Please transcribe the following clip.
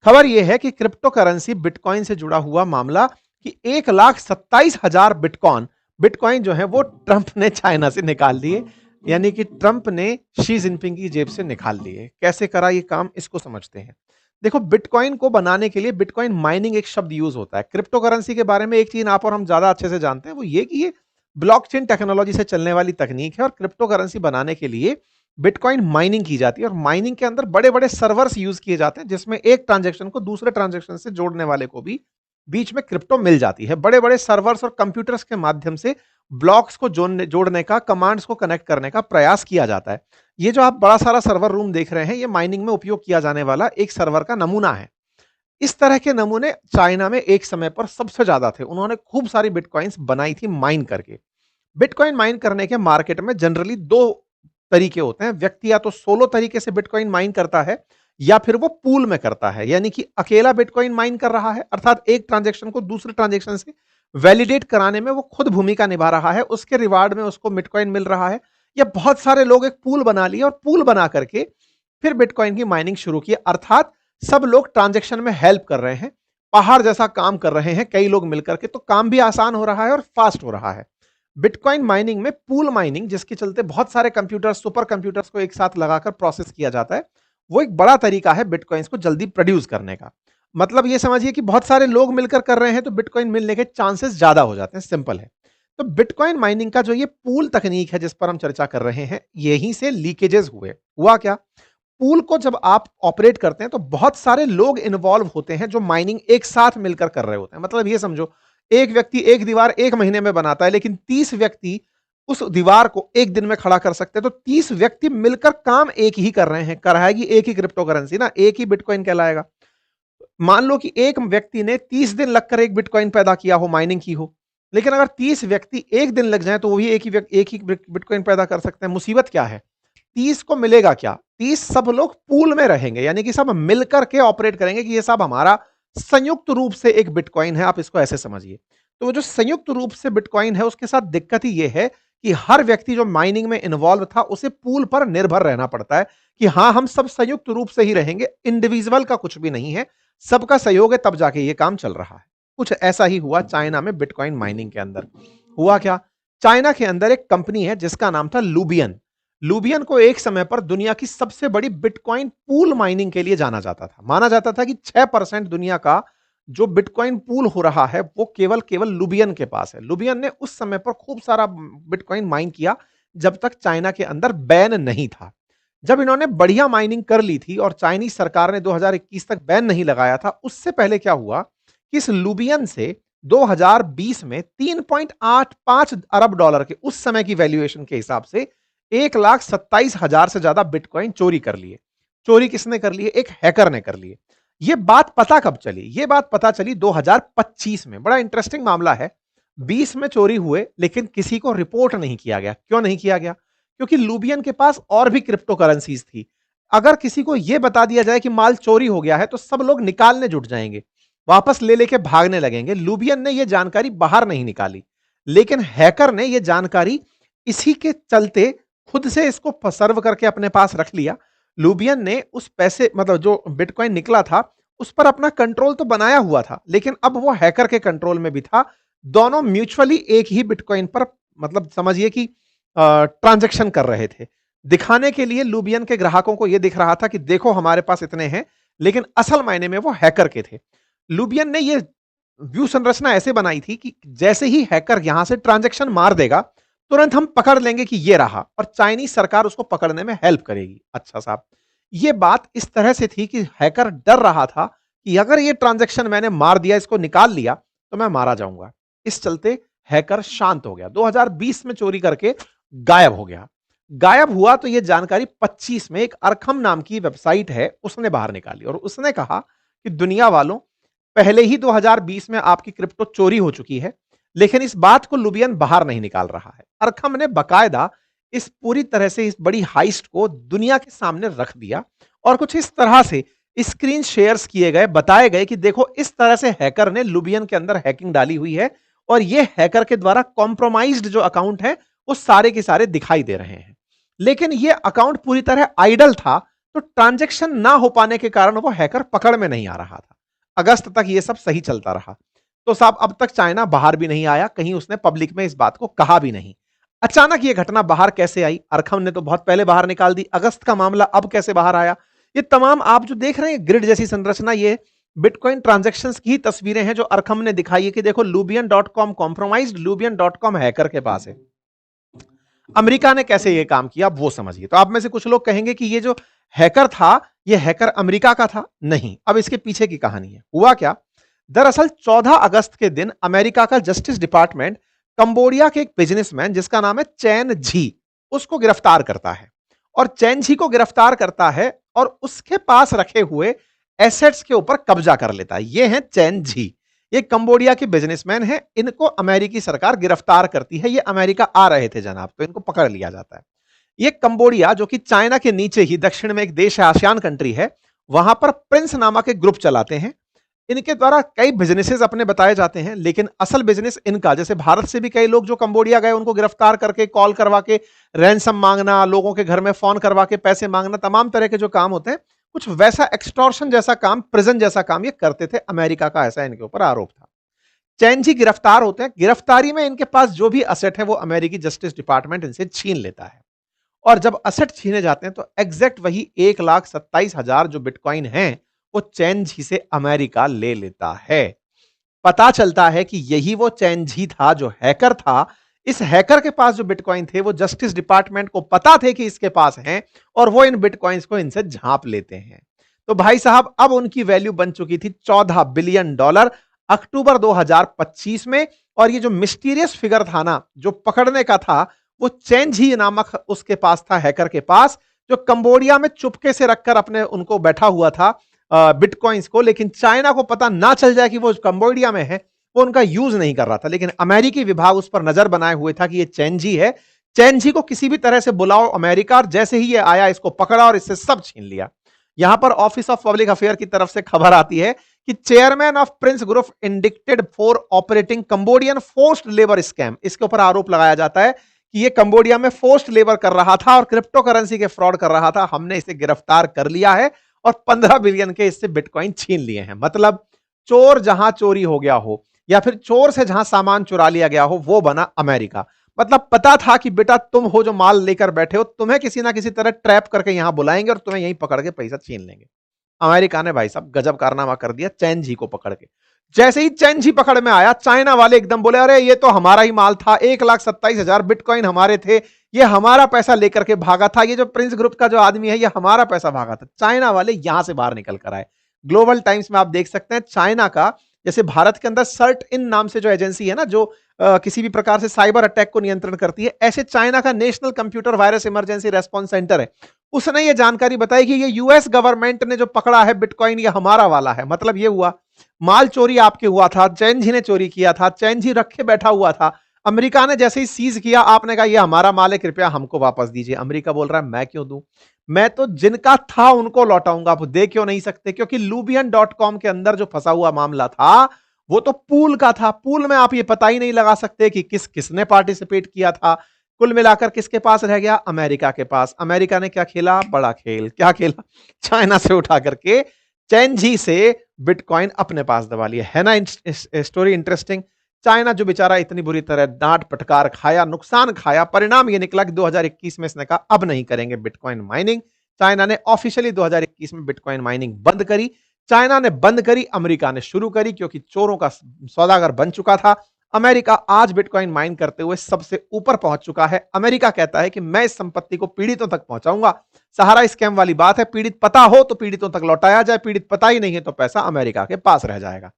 खबर यह है कि क्रिप्टो करेंसी बिटकॉइन से जुड़ा हुआ मामला कि 1,27,000 बिटकॉइन बिटकॉइन जो है वो ट्रंप ने चाइना से निकाल लिए। यानी कि ट्रंप ने शी जिनपिंग की जेब से निकाल लिए। कैसे करा ये काम, इसको समझते हैं। देखो, बिटकॉइन को बनाने के लिए बिटकॉइन माइनिंग एक शब्द यूज होता है। क्रिप्टो करेंसी के बारे में एक चीज आप और हम ज्यादा अच्छे से जानते हैं, वो ये कि ये ब्लॉकचेन टेक्नोलॉजी से चलने वाली तकनीक है और क्रिप्टो करेंसी बनाने के लिए बिटकॉइन माइनिंग की जाती है और माइनिंग के अंदर बड़े बड़े सर्वर्स यूज किए जाते हैं जिसमें एक ट्रांजेक्शन को दूसरे ट्रांजेक्शन से जोड़ने वाले को भी बीच में क्रिप्टो मिल जाती है। बड़े बड़े सर्वर्स और कंप्यूटर्स के माध्यम से ब्लॉक्स को जोड़ने का, कमांड्स को कनेक्ट करने का प्रयास किया जाता है। ये जो आप बड़ा सारा सर्वर रूम देख रहे हैं, ये माइनिंग में उपयोग किया जाने वाला एक सर्वर का नमूना है। इस तरह के नमूने चाइना में एक समय पर सबसे ज्यादा थे। उन्होंने खूब सारी बिटकॉइंस बनाई थी माइन करके। बिटकॉइन माइन करने के मार्केट में जनरली दो तरीके होते हैं। व्यक्ति या तो सोलो तरीके से बिटकॉइन माइन करता है या फिर वो पूल में करता है, यानी कि अकेला बिटकॉइन माइन कर रहा है, अर्थात एक ट्रांजेक्शन को दूसरे ट्रांजेक्शन से वैलिडेट कराने में वो खुद भूमिका निभा रहा है, उसके रिवार्ड में उसको बिटकॉइन मिल रहा है। या बहुत सारे लोग एक पूल बना लिए और पूल बना करके फिर बिटकॉइन की माइनिंग शुरू की, अर्थात सब लोग ट्रांजेक्शन में हेल्प कर रहे हैं, पहाड़ जैसा काम कर रहे हैं कई लोग मिलकर के, तो काम भी आसान हो रहा है और फास्ट हो रहा है। बिटकॉइन माइनिंग में पूल माइनिंग, जिसके चलते बहुत सारे कंप्यूटर, सुपर कंप्यूटर्स को एक साथ लगाकर प्रोसेस किया जाता है, वो एक बड़ा तरीका है बिटकॉइंस को जल्दी प्रोड्यूस करने का। मतलब ये समझिए कि बहुत सारे लोग मिलकर कर रहे हैं तो बिटकॉइन मिलने के चांसेस ज्यादा हो जाते हैं। सिंपल है। तो बिटकॉइन माइनिंग का जो ये पूल तकनीक है जिस पर हम चर्चा कर रहे हैं, यहीं से लीकेजेस हुए। हुआ क्या? पूल को जब आप ऑपरेट करते हैं तो बहुत सारे लोग इन्वॉल्व होते हैं जो माइनिंग एक साथ मिलकर कर रहे होते हैं। मतलब ये समझो, एक व्यक्ति एक दीवार एक महीने में बनाता है, लेकिन 30 व्यक्ति उस दीवार को एक दिन में खड़ा कर सकते हैं। तो 30 व्यक्ति मिलकर काम एक ही कर रहे हैं, कराएगी एक ही क्रिप्टो करेंसी ना, एक ही बिटकॉइन कहलाएगा। मान लो कि एक व्यक्ति ने 30 दिन लगकर एक बिटकॉइन पैदा किया हो, माइनिंग की हो, लेकिन अगर 30 व्यक्ति एक दिन लग जाए तो वो भी एक ही बिटकॉइन पैदा कर सकते हैं। मुसीबत क्या है? 30 को मिलेगा क्या? 30 सब लोग पूल में रहेंगे, यानी कि सब मिलकर के ऑपरेट करेंगे कि ये सब हमारा संयुक्त रूप से एक बिटकॉइन है। आप इसको ऐसे समझिए। तो वो जो संयुक्त रूप से बिटकॉइन है, उसके साथ दिक्कत ही ये है कि हर व्यक्ति जो माइनिंग में इन्वॉल्व था उसे पूल पर निर्भर रहना पड़ता है कि हाँ, हम सब संयुक्त रूप से ही रहेंगे, इंडिविजुअल का कुछ भी नहीं है, सबका सहयोग है, तब जाके ये काम चल रहा है। कुछ ऐसा ही हुआ चाइना में बिटकॉइन माइनिंग के अंदर। हुआ क्या? चाइना के अंदर एक कंपनी है जिसका नाम था लूबियन। लूबियन को एक समय पर दुनिया की सबसे बड़ी बिटकॉइन पूल माइनिंग के लिए जाना जाता था। माना जाता था कि 6% दुनिया का जो बिटकॉइन पूल हो रहा है वो केवल केवल लुबियन के पास है। लुबियन ने उस समय पर खूब सारा बिटकॉइन माइन किया जब तक चाइना के अंदर बैन नहीं था। जब इन्होंने बढ़िया माइनिंग कर ली थी और चाइनीज सरकार ने 2021 तक बैन नहीं लगाया था, उससे पहले क्या हुआ कि इस लुबियन से 2020 में 3.85 अरब डॉलर के उस समय की वैल्यूएशन के हिसाब से 1,27,000 से ज्यादा बिटकॉइन चोरी कर लिए। चोरी किसने कर लिए? एक हैकर ने कर लिए। ये बात पता कब चली? ये बात पता चली 2025 में। बड़ा इंटरेस्टिंग मामला है। 20 में चोरी हुए लेकिन किसी को रिपोर्ट नहीं किया गया। क्यों नहीं किया गया? क्योंकि लूबियन के पास और भी क्रिप्टो करेंसीज थी। अगर किसी को यह बता दिया जाए कि माल चोरी हो गया है तो सब लोग निकालने जुट जाएंगे, वापस ले लेके भागने लगेंगे। लूबियन ने यह जानकारी बाहर नहीं निकाली, लेकिन हैकर ने यह जानकारी इसी के चलते खुद से इसको सर्व करके अपने पास रख लिया। लूबियन ने उस पैसे, मतलब जो बिटकॉइन निकला था, उस पर अपना कंट्रोल तो बनाया हुआ था, लेकिन अब वो हैकर के कंट्रोल में भी था। दोनों म्यूचुअली एक ही बिटकॉइन पर, मतलब समझिए कि ट्रांजैक्शन कर रहे थे। दिखाने के लिए लूबियन के ग्राहकों को यह दिख रहा था कि देखो हमारे पास इतने हैं, लेकिन असल मायने में वो हैकर के थे। लूबियन ने यह व्यू संरचना ऐसे बनाई थी कि जैसे ही हैकर यहां से ट्रांजैक्शन मार देगा, तुरंत हम पकड़ लेंगे कि ये रहा, और चाइनीज सरकार उसको पकड़ने में हेल्प करेगी। अच्छा साहब, ये बात इस तरह से थी कि हैकर डर रहा था कि अगर ये ट्रांजैक्शन मैंने मार दिया, इसको निकाल लिया, तो मैं मारा जाऊंगा। इस चलते हैकर शांत हो गया, 2020 में चोरी करके गायब हो गया। गायब हुआ तो यह जानकारी 25 में एक अरखम नाम की वेबसाइट है, उसने बाहर निकाली और उसने कहा कि दुनिया वालों, पहले ही 2020 में आपकी क्रिप्टो चोरी हो चुकी है, लेकिन इस बात को लुबियन बाहर नहीं निकाल रहा है। अरखम ने बकायदा इस पूरी तरह से इस बड़ी हाइस्ट को दुनिया के सामने रख दिया और कुछ इस तरह से स्क्रीन शेयर्स किए गए, बताए गए कि देखो इस तरह से हैकर ने लुबियन के अंदर हैकिंग डाली हुई है और ये हैकर के द्वारा कॉम्प्रोमाइज्ड जो अकाउंट है वो सारे के सारे दिखाई दे रहे हैं। लेकिन ये अकाउंट पूरी तरह आइडल था, तो ट्रांजैक्शन ना हो पाने के कारण वो हैकर पकड़ में नहीं आ रहा था। अगस्त तक ये सब सही चलता रहा। तो साहब अब तक चाइना बाहर भी नहीं आया, कहीं उसने पब्लिक में इस बात को कहा भी नहीं। अचानक ये घटना बाहर कैसे आई? अरखम ने तो बहुत पहले बाहर निकाल दी। अगस्त का मामला अब कैसे बाहर आया? ये तमाम आप जो देख रहे हैं ग्रिड जैसी संरचना, ये बिटकॉइन ट्रांजैक्शंस की तस्वीरें हैं जो अरखम ने दिखाई है कि देखो Lubian dot com compromised, Lubian dot com hacker के पास है। अमेरिका ने कैसे ये काम किया वो समझिए। तो आप में से कुछ लोग कहेंगे कि ये जो हैकर था, ये हैकर अमेरिका का था। नहीं, अब इसके पीछे की कहानी है। हुआ क्या? दरअसल 14 अगस्त के दिन अमेरिका का जस्टिस डिपार्टमेंट कंबोडिया के एक बिजनेसमैन जिसका नाम है चैन झी, उसको गिरफ्तार करता है। और चैन झी को गिरफ्तार करता है और उसके पास रखे हुए एसेट्स के ऊपर कब्जा कर लेता है। ये है चैन झी, ये कंबोडिया के बिजनेसमैन हैं। इनको अमेरिकी सरकार गिरफ्तार करती है। ये अमेरिका आ रहे थे जनाब, तो इनको पकड़ लिया जाता है। ये कंबोडिया जो कि चाइना के नीचे ही दक्षिण में एक देश है, आसियान कंट्री है, वहां पर प्रिंस नामक एक ग्रुप चलाते हैं। इनके द्वारा कई बिजनेसेस अपने बताए जाते हैं, लेकिन असल बिजनेस इनका, जैसे भारत से भी कई लोग जो कंबोडिया गए उनको गिरफ्तार करके कॉल करवा के रैंसम मांगना, लोगों के घर में फोन करवा के पैसे मांगना, तमाम तरह के जो काम होते हैं, कुछ वैसा एक्सटॉर्शन जैसा काम, प्रिजन जैसा काम ये करते थे। अमेरिका का ऐसा इनके ऊपर आरोप था। चैन जी गिरफ्तार होते हैं। गिरफ्तारी में इनके पास जो भी असेट है वो अमेरिकी जस्टिस डिपार्टमेंट इनसे छीन लेता है। और जब असेट छीने जाते हैं तो एग्जैक्ट वही 1,27,000 जो बिटकॉइन हैं वो चैन जी से अमेरिका ले लेता है। पता चलता है कि यही वो चैन जी था जो हैकर था। इस हैकर के पास जो बिटकॉइन थे वो जस्टिस डिपार्टमेंट को पता थे कि इसके पास हैं, और वो इन बिटकॉइंस को इनसे झांप लेते हैं। तो भाई साहब अब उनकी वैल्यू बन चुकी थी $14 बिलियन अक्टूबर 2025 में। और ये जो मिस्टीरियस फिगर था ना, जो पकड़ने का था, वो चैन झी नामक उसके पास था, हैकर के पास, जो कंबोडिया में चुपके से रखकर अपने उनको बैठा हुआ था बिटकॉइंस को। लेकिन चाइना को पता ना चल जाए कि वो कंबोडिया में है, वो उनका यूज नहीं कर रहा था। लेकिन अमेरिकी विभाग उस पर नजर बनाए हुए था कि ये चैन झी है, चैन झी को किसी भी तरह से बुलाओ अमेरिका। और जैसे ही ये आया, इसको पकड़ा और इससे सब छीन लिया। यहां पर ऑफिस ऑफ पब्लिक अफेयर की तरफ से खबर आती है कि chairman of Prince group indicted for operating Cambodian forced labour scam, इसके ऊपर आरोप लगाया जाता है कि ये कंबोडिया में फोर्स्ड लेबर कर रहा था और क्रिप्टो करेंसी के फ्रॉड कर रहा था। हमने इसे गिरफ्तार कर लिया है और 15 बिलियन के इससे बिटकॉइन छीन लिए हैं। मतलब चोर जहां चोरी हो गया हो, या फिर चोर से जहां सामान चुरा लिया गया हो, वो बना अमेरिका। मतलब पता था कि बेटा तुम हो जो माल लेकर बैठे हो, तुम्हें किसी ना किसी तरह ट्रैप करके यहां बुलाएंगे और तुम्हें यहीं पकड़ के पैसा छीन लेंगे। अमेरिका ने भाई साहब गजब कारनामा कर दिया चैन जी को पकड़ के। जैसे ही चैन जी पकड़ में आया, चाइना वाले एकदम बोले अरे ये तो हमारा ही माल था, 1,27,000 बिटकॉइन हमारे थे, ये हमारा पैसा लेकर के भागा था, ये जो प्रिंस ग्रुप का जो आदमी है ये हमारा पैसा भागा था। चाइना वाले यहां से बाहर निकल कर आए। ग्लोबल टाइम्स में आप देख सकते हैं चाइना का, जैसे भारत के अंदर सर्ट इन नाम से जो एजेंसी है ना, जो किसी भी प्रकार से साइबर अटैक को नियंत्रण करती है, ऐसे चाइना का national computer virus emergency response centre है, उसने ये जानकारी बताई कि ये यूएस गवर्नमेंट ने जो पकड़ा है बिटकॉइन ये हमारा वाला है। मतलब ये हुआ माल चोरी आपके हुआ था, चैन जी ने चोरी किया था, चैन जी रखे बैठा हुआ था। अमेरिका ने जैसे ही सीज किया, आपने कहा ये हमारा माल है, कृपया हमको वापस दीजिए। अमेरिका बोल रहा है मैं क्यों दूं, मैं तो जिनका था उनको लौटाऊंगा, आप दे क्यों नहीं सकते? क्योंकि lubian.com के अंदर जो फंसा हुआ मामला था वो तो पूल का था। पूल में आप ये पता ही नहीं लगा सकते कि किस किसने पार्टिसिपेट किया था। कुल मिलाकर किसके पास रह गया? अमेरिका के पास। अमेरिका ने क्या खेला? बड़ा खेल। क्या खेला? चाइना से उठा करके चैन जी से बिटकॉइन अपने पास दबा लिया। है ना स्टोरी इंटरेस्टिंग? चाइना जो बेचारा इतनी बुरी तरह डांट फटकार खाया, नुकसान खाया, परिणाम ये निकला कि 2021 में इसने कहा अब नहीं करेंगे बिटकॉइन माइनिंग। चाइना ने ऑफिशियली 2021 में बिटकॉइन माइनिंग बंद करी। चाइना ने बंद करी, अमेरिका ने शुरू करी, क्योंकि चोरों का सौदागर बन चुका था। अमेरिका आज बिटकॉइन माइन करते हुए सबसे ऊपर पहुंच चुका है। अमेरिका कहता है कि मैं इस संपत्ति को पीड़ितों तक पहुंचाऊंगा। सहारा स्कैम वाली बात है, पीड़ित पता हो तो पीड़ितों तक लौटाया जाए, पीड़ित पता ही नहीं है तो पैसा अमेरिका के पास रह जाएगा।